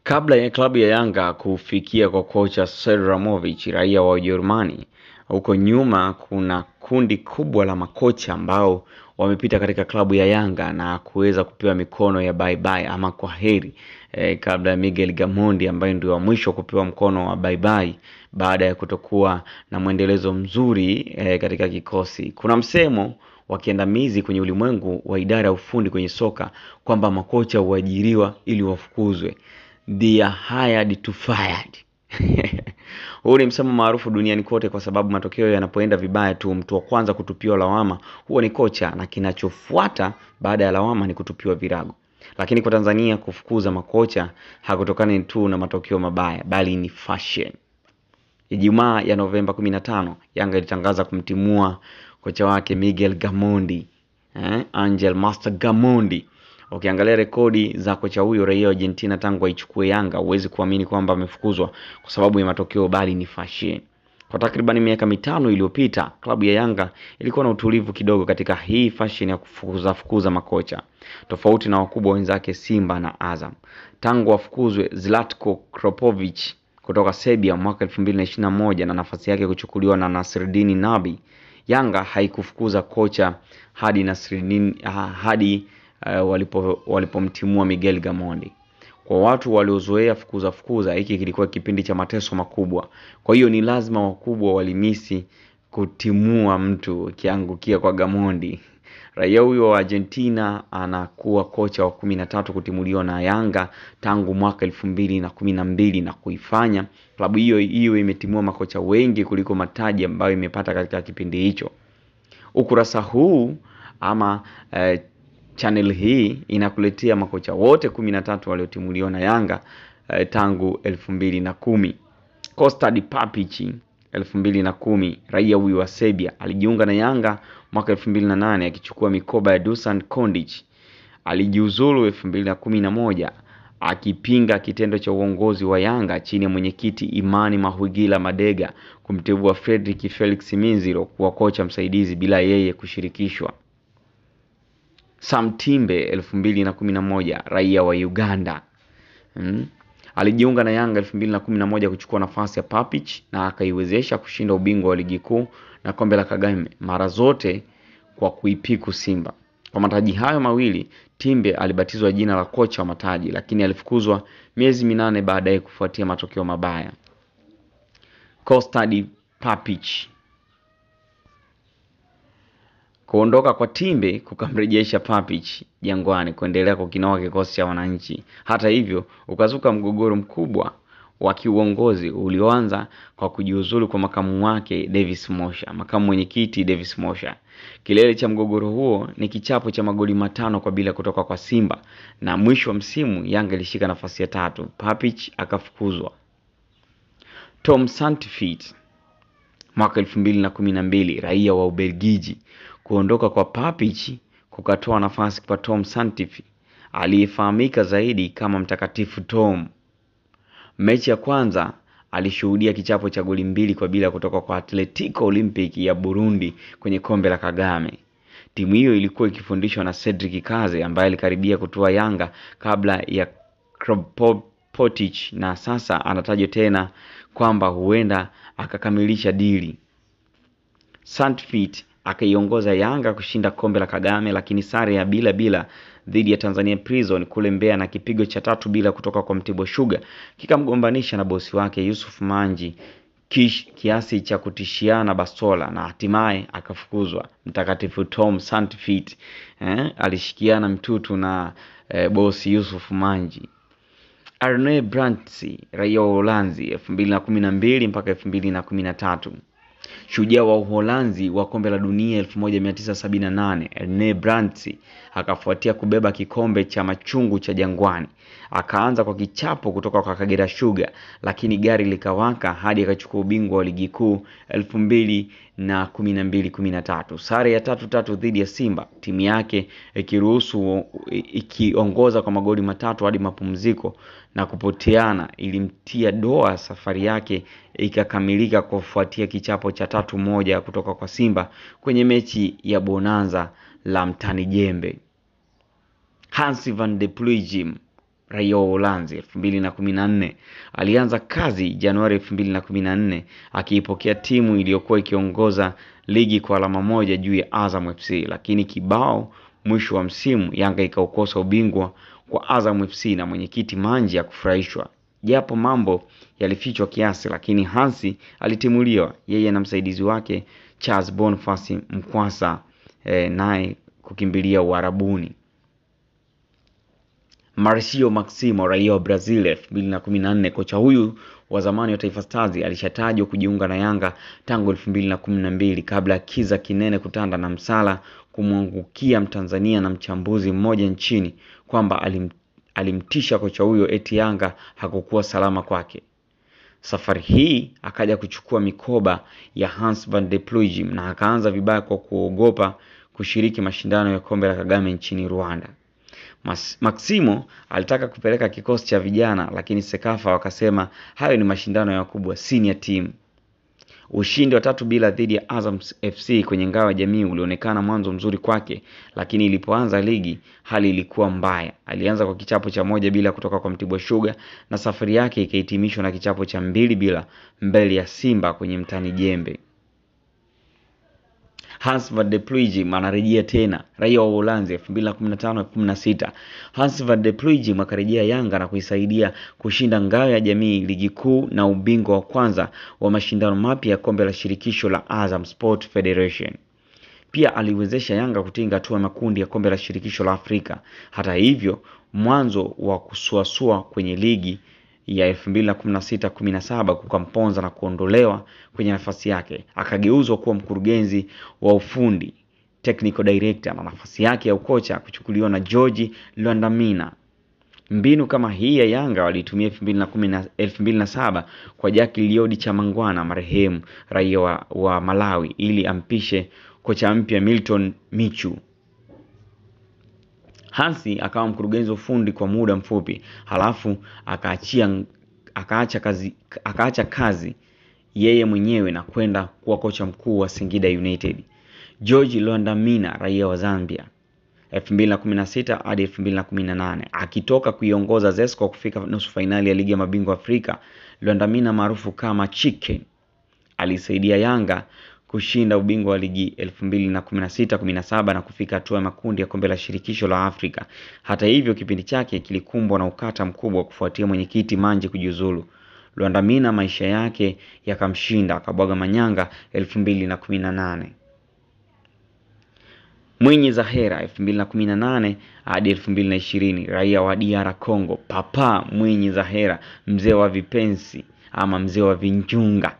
Kabla ya klabu ya Yanga kufikia kwa kocha Sir Ramovic, raia wa Ujerumani, huko nyuma kuna kundi kubwa la makocha ambao wamepita katika klabu ya Yanga na kuweza kupewa mikono ya bye bye ama kwa heri, kabla ya Miguel Gamondi ambaye ndio wa mwisho kupewa mkono wa bye bye baada ya kutokuwa na mwendelezo mzuri katika kikosi. Kuna msemo wa kiandamizi kwenye ulimwengu wa idara ya ufundi kwenye soka kwamba makocha huajiriwa ili wafukuzwe. They are hired to fired. Huu ni msemo maarufu duniani kote kwa sababu matokeo yanapoenda vibaya tu mtu wa kwanza kutupiwa lawama huwa ni kocha, na kinachofuata baada ya lawama ni kutupiwa virago. Lakini kwa Tanzania kufukuza makocha hakutokani tu na matokeo mabaya bali ni fashion. Ijumaa ya Novemba 15, Yanga ilitangaza kumtimua kocha wake Miguel Gamondi, Angel Master Gamondi. Ukiangalia rekodi za kocha huyo raia wa Argentina tangu aichukue Yanga, huwezi kuamini kwamba amefukuzwa kwa sababu ya matokeo bali ni fashion. Kwa takriban miaka 5 iliyopita, klabu ya Yanga ilikuwa na utulivu kidogo katika hii fashion ya kufukuza makocha, tofauti na wakubwa wenzake Simba na Azam. Tangu wafukuzwe Zlatko Kropovic kutoka Serbia mwaka 2021 na nafasi yake kuchukuliwa na Nasreddine Nabi, Yanga haikufukuza kocha hadi walipomtimua Miguel Gamondi. Kwa watu waliozoea fukuza hiki kilikuwa kipindi cha mateso makubwa. Kwa hiyo ni lazima wakubwa walimisi kutimua mtu kiangukia kwa Gamondi. Raia huyo wa Argentina anakuwa kocha wa 13 kutimuliwa na Yanga tangu mwaka 2012 na kuifanya klabu hiyo imetimua makocha wengi kuliko mataji ambayo imepata katika kipindi hicho. Ukurasa huu ama channel hii inakuletea makocha wote 13 waliotimuliwa na Yanga tangu 2010. Kostad Papić 2010, raia huyu wa Serbia, alijiunga na Yanga mwaka 2008 akichukua mikoba ya Dusan Kondic. Alijiuzulu 2011 akipinga kitendo cha uongozi wa Yanga chini ya mwenyekiti Imani Mahwigila Madega kumteua Frederick Felix Minziro kuwa kocha msaidizi bila yeye kushirikishwa. Sam Timbe 2011, raia wa Uganda, alijiunga na Yanga 2011 kuchukua nafasi ya Papić na akaiwezesha kushinda ubingwa wa ligi kuu na kombe la Kagame mara zote kwa kuipiku Simba. Kwa mataji hayo mawili, Timbe alibatizwa jina la kocha wa mataji, lakini alifukuzwa miezi 8 baadaye kufuatia matokeo mabaya. Kostad Papić. Kuondoka kwa Timbe kukamrejesha Papić Jangwani kuendelea kukinoa kikosi cha wananchi. Hata hivyo, ukazuka mgogoro mkubwa wa kiuongozi ulioanza kwa kujiuzulu kwa makamu wake Davis Mosha, makamu mwenyekiti Davis Mosha. Kilele cha mgogoro huo ni kichapo cha magoli 5-0 kutoka kwa Simba, na mwisho wa msimu Yanga ilishika nafasi ya 3. Papić akafukuzwa. Tom Saintfiet mwaka 2012, raia wa Ubelgiji. Kuondoka kwa Papić kukatoa nafasi kwa Tom Saintfiet aliyefahamika zaidi kama Mtakatifu Tom. Mechi ya kwanza alishuhudia kichapo cha goli 2-0 kutoka kwa Atletico Olympic ya Burundi kwenye kombe la Kagame. Timu hiyo ilikuwa ikifundishwa na Cedric Kaze ambaye alikaribia kutoa Yanga kabla ya Kropovic, na sasa anatajwa tena kwamba huenda akakamilisha dili. Saintfiet akaiongoza Yanga kushinda kombe la Kagame, lakini sare ya bila dhidi ya Tanzania Prison kule Mbeya na kipigo cha 3-0 kutoka kwa Mtibwa Sugar kikamgombanisha na bosi wake Yusuf Manji kiasi cha kutishiana bastola, na hatimaye akafukuzwa. Mtakatifu Tom Saintfiet alishikiana mtutu na bosi Yusuf Manji. Arne Brandt, raia wa Uholanzi, 2012 mpaka 2013. Shujaa wa Uholanzi wa kombe la dunia 1978, Arne Brandt akafuatia kubeba kikombe cha machungu cha Jangwani. Akaanza kwa kichapo kutoka kwa Kagera Sugar, lakini gari likawaka hadi akachukua ubingwa wa ligi kuu 2012-13. Sare ya 3-3 dhidi ya Simba, timu yake ikiongoza kwa magoli 3 hadi mapumziko na kupoteana, ilimtia doa safari yake ikakamilika kufuatia kichapo cha 3-1 kutoka kwa Simba kwenye mechi ya bonanza la mtani jembe. Hans van de Pluijm, raia wa Uholanzi 2014. Alianza kazi Januari 2014 akiipokea timu iliyokuwa ikiongoza ligi kwa alama moja juu ya Azam FC, lakini kibao mwisho wa msimu Yanga ikaukosa ubingwa kwa Azam FC na mwenyekiti Manji kufurahishwa. Japo mambo yalifichwa kiasi, lakini Hansi alitimuliwa, yeye na msaidizi wake Charles Boniface Mkwasa naye kukimbilia Uarabuni. Marcio Maximo raia wa Brazil 2014. Kocha huyu wa zamani wa Taifa Stars alishatajwa kujiunga na Yanga tangu 2012 kabla kiza kinene kutanda na msala kumwangukia Mtanzania na mchambuzi mmoja nchini kwamba alimtisha kocha huyo eti Yanga hakukuwa salama kwake. Safari hii akaja kuchukua mikoba ya Hans van der Pluijm na akaanza vibaya kwa kuogopa kushiriki mashindano ya kombe la Kagame nchini Rwanda. Maximo alitaka kupeleka kikosi cha vijana, lakini Sekafa wakasema hayo ni mashindano ya wakubwa, senior team. Ushindi wa 3-0 dhidi ya Azam FC kwenye ngao ya jamii ulionekana mwanzo mzuri kwake, lakini ilipoanza ligi hali ilikuwa mbaya. Alianza kwa kichapo cha 1-0 kutoka kwa Mtibwa Sugar na safari yake ikahitimishwa na kichapo cha 2-0 mbele ya Simba kwenye mtani Jembe. Hans van der Pluijm anarejea tena, raia wa Uholanzi 2015-16. Hans van der Pluijm akarejea Yanga na kuisaidia kushinda ngao ya jamii, ligi kuu na ubingwa wa kwanza wa mashindano mapya ya kombe la shirikisho la Azam Sport Federation. Pia aliwezesha Yanga kutinga hatua ya makundi ya kombe la shirikisho la Afrika. Hata hivyo, mwanzo wa kusuasua kwenye ligi ya 2016-17 kukamponza na kuondolewa kwenye nafasi yake. Akageuzwa kuwa mkurugenzi wa ufundi, technical director, na nafasi yake ya ukocha kuchukuliwa na George Lwandamina. Mbinu kama hii ya Yanga walitumia 2007 kwa Jackie Liodi Chamangwana marehemu raia wa Malawi ili ampishe kocha mpya Milton Michu. Hansi akawa mkurugenzi wa ufundi kwa muda mfupi, halafu akaacha kazi yeye mwenyewe na kwenda kuwa kocha mkuu wa Singida United. George Lwandamina raia wa Zambia 2016 hadi 2018 akitoka kuiongoza Zesco kufika nusu finali ya ligi ya mabingwa Afrika. Lwandamina maarufu kama Chicken alisaidia Yanga kushinda ubingwa wa ligi 2016-17 na kufika hatua ya makundi ya kombe la shirikisho la Afrika. Hata hivyo, kipindi chake kilikumbwa na ukata mkubwa kufuatia mwenyekiti Manji kujiuzulu. Lwandamina maisha yake yakamshinda, akabwaga manyanga 2018. Mwinyi Zahera 2018 hadi 2020 raia wa DR Congo. Papa Mwinyi Zahera, mzee wa vipensi ama mzee wa vinjunga.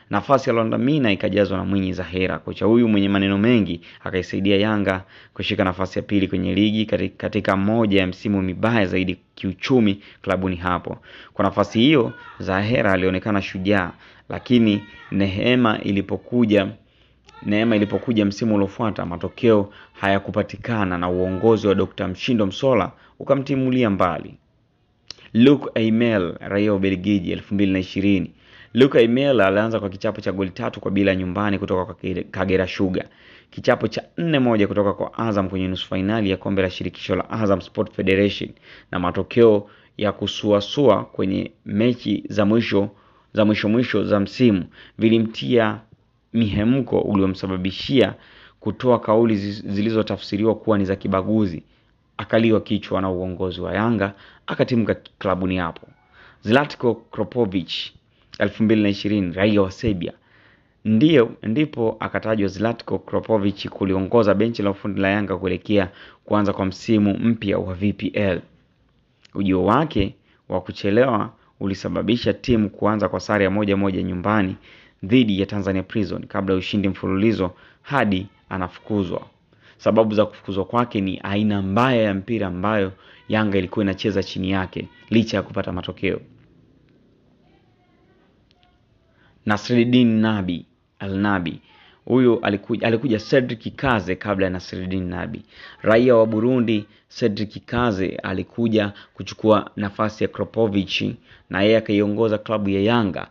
Nafasi ya Lwandamina ikajazwa na Mwinyi Zahera. Kocha huyu mwenye maneno mengi akaisaidia Yanga kushika nafasi ya pili kwenye ligi katika moja ya msimu mibaya zaidi kiuchumi klabuni hapo. Kwa nafasi hiyo Zahera alionekana shujaa, lakini neema ilipokuja msimu uliofuata matokeo hayakupatikana na uongozi wa Dr. Mshindo Msola ukamtimulia mbali. Luc Aymel raia wa Belgiji 2020. Luc Aymel alianza kwa kichapo cha goli 3-0 nyumbani kutoka kwa Kagera Sugar. Kichapo cha 4-1 kutoka kwa Azam kwenye nusu finali ya kombe la shirikisho la Azam Sport Federation, na matokeo ya kusuasua kwenye mechi za mwisho za msimu vilimtia mihemko uliomsababishia kutoa kauli zilizotafsiriwa kuwa ni za kibaguzi. Akaliwa kichwa na uongozi wa Yanga, akatimka klabuni hapo. Zlatko Kropovic 2020 raia wa Serbia. Ndipo akatajwa Zlatko Kropovic kuliongoza benchi la ufundi la Yanga kuelekea kuanza kwa msimu mpya wa VPL. Ujio wake wa kuchelewa ulisababisha timu kuanza kwa sare ya 1-1 nyumbani dhidi ya Tanzania Prison kabla ya ushindi mfululizo hadi anafukuzwa. Sababu za kufukuzwa kwake ni aina mbaya ya mpira ambayo Yanga ilikuwa inacheza chini yake licha ya kupata matokeo. Nasreddine Nabi Al-Nabi. Huyu alikuja Cedric Kaze kabla ya Nasreddine Nabi. Raia wa Burundi Cedric Kaze alikuja kuchukua nafasi ya Kropovic na yeye akaiongoza klabu ya Yanga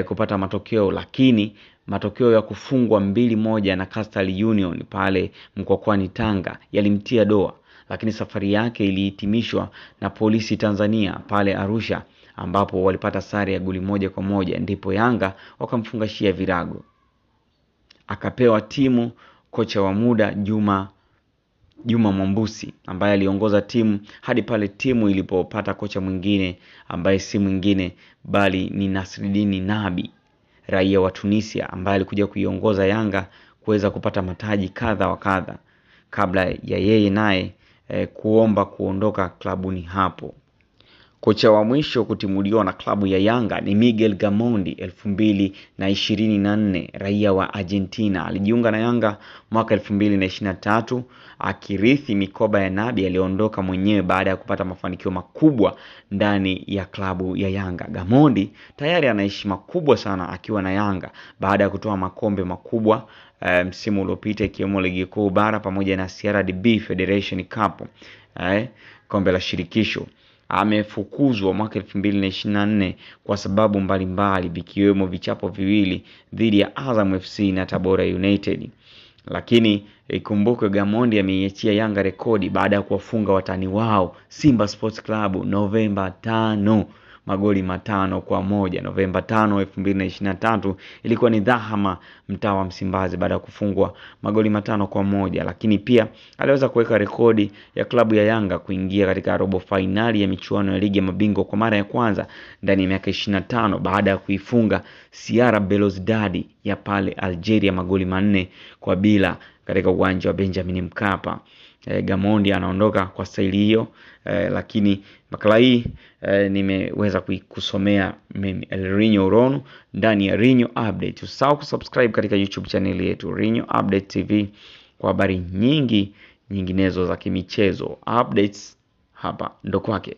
kupata matokeo, lakini matokeo ya kufungwa 2-1 na Coastal Union pale Mkokwani Tanga yalimtia doa. lakini safari yake ilihitimishwa na Polisi Tanzania pale Arusha, ambapo walipata sare ya goli 1-1, ndipo Yanga wakamfungashia virago. Akapewa timu kocha wa muda Juma Mwambusi, ambaye aliongoza timu hadi pale timu ilipopata kocha mwingine ambaye si mwingine bali ni Nasreddine Nabi, raia wa Tunisia, ambaye alikuja kuiongoza Yanga kuweza kupata mataji kadha wa kadha kabla ya yeye naye kuomba kuondoka klabuni hapo. Kocha wa mwisho kutimuliwa na klabu ya Yanga ni Miguel Gamondi 2024, raia wa Argentina. Alijiunga na Yanga mwaka 2023 akirithi mikoba ya Nabi aliondoka mwenyewe baada ya kupata mafanikio makubwa ndani ya klabu ya Yanga. Gamondi tayari ana heshima kubwa sana akiwa na Yanga baada ya kutoa makombe makubwa msimu uliopita, ikiwemo ligi kuu bara pamoja na CRDB Federation Cup, kombe la shirikisho. Amefukuzwa mwaka 2024 kwa sababu mbalimbali, vikiwemo vichapo viwili dhidi ya Azam FC na Tabora United. Lakini ikumbukwe Gamondi ameiachia Yanga rekodi baada ya kuwafunga watani wao Simba Sports Club Novemba 5 magoli 5-1. Novemba 5, 2023 ilikuwa ni dhahama mtaa wa Msimbazi baada ya kufungwa magoli 5-1, lakini pia aliweza kuweka rekodi ya klabu ya Yanga kuingia katika robo finali ya michuano ya ligi ya mabingwa kwa mara ya kwanza ndani ya miaka 25 baada ya kuifunga CR Belouizdad ya pale Algeria magoli 4-0 katika uwanja wa Benjamin Mkapa. Gamondi anaondoka kwa staili hiyo, lakini makala hii nimeweza kusomea mimi Elrinho Urono ndani ya Rinho Update. Usisahau kusubscribe katika YouTube channel yetu Rinho Update TV kwa habari nyinginezo za kimichezo. Updates hapa ndo kwake.